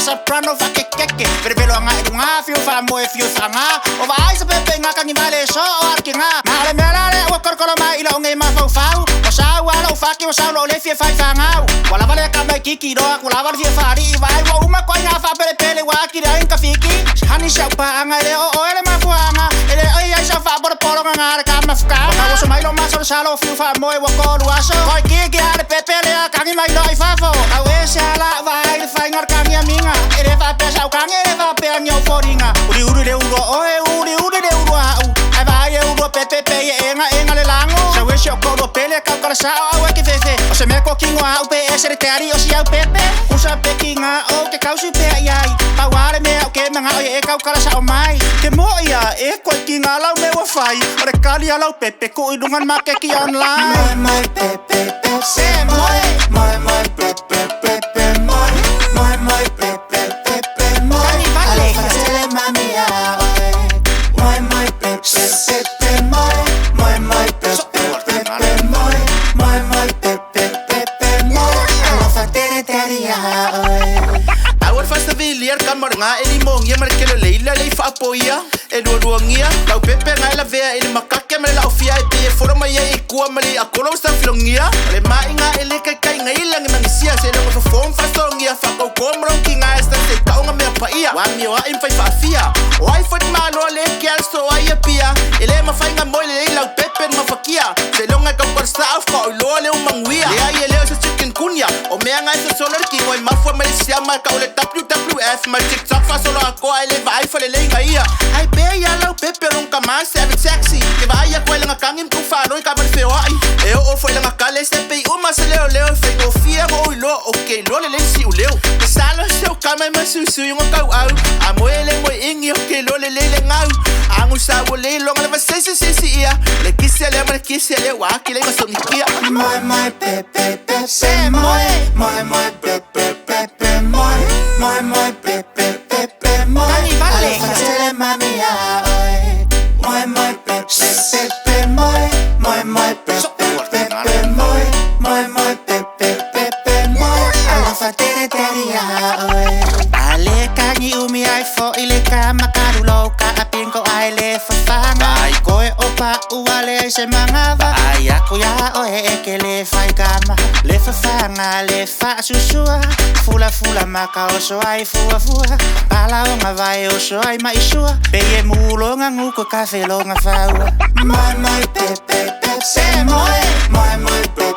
Soprano fa che per velo nga idunga fio fa mo fio sanga o vai sa pepe nga kangi male so o arkinga na le mele o korkolo mai ilo ngai ma fau o sa wala o faki o sa lo le fie fai fanga wala vale ka mai kiki do aku lava fie fari vai wa uma ko nga fa pele wa ki dai ka fiki hani sa pa nga le o ele ma fuanga ele ai sa fa por nga ka ma fuka o so mai lo ma so sa lo fio fa mo e wa ko lu aso ko kiki ale pepe le kangi mai do ai fa fo a we sa la vai le fai ngar kangi aminga ele va pesa o kangi ele va pe anyo foringa uri le uro oe uri le uro au ai vai uro pepe enga le lango sa we sho ko do pele ka kala sa o ke fefe o se me ko kingo au pe ese te ari o si au pepe usa pekinga o ke kausi pe ai pa wale me o ke manga e ka kala sa o mai ke mo ia e ko kinga lau me wa fai o re kali lau pepe ko idungan ma ke ki online my pepe se my pepe my pepe nga elimong ya markelo leila le fa apoia e ruangia lau pepe nga la vea ele makake me la ofia e pe forma ya e kua mali akolo sta filongia le mai nga ele kai nga ilang mangisia se lo form fa songia fa ko komron kinga esta se ka nga me paia wa mi wa in fa fia o ai fot malo le kial so ai pia ele ma fa nga mole le lau pepe ma fakia se lo nga ka por sta fa lo le un mangwia le ai ele so chicken kunya o me nga so solar ki mo ma fo malaysia ma ka le WWF ma TikTok fa solo ako ai le vai fa le nga ia ai pe ya lau pepe nunca mais serve sexy que vai a coela nga kangim ku fa no ka ba feo ai e o foi nga kale se pe uma se leo fe o fia o lo okay lo le si o leo salo se o kama ma su nga ka au a moele mo ingi o ke lo le ngau angu sa o le lo nga se ia le kisse le wa ki le nga so nikia my pepe se my pepe my pepe my vale facele mami ya my pepe my pepe my pepe ala fatere teria ale kangi umi ai fo ile ka makarulo ka apinko ai le fanga ai koe opa uale se mangava ai aku ya oe ke le fai kama le fanga le fa susua fula maka oso ai fua pala nga vai oso ai mai sua pe e mulo nga nguko ka fe lo nga fa my pepe se my pepe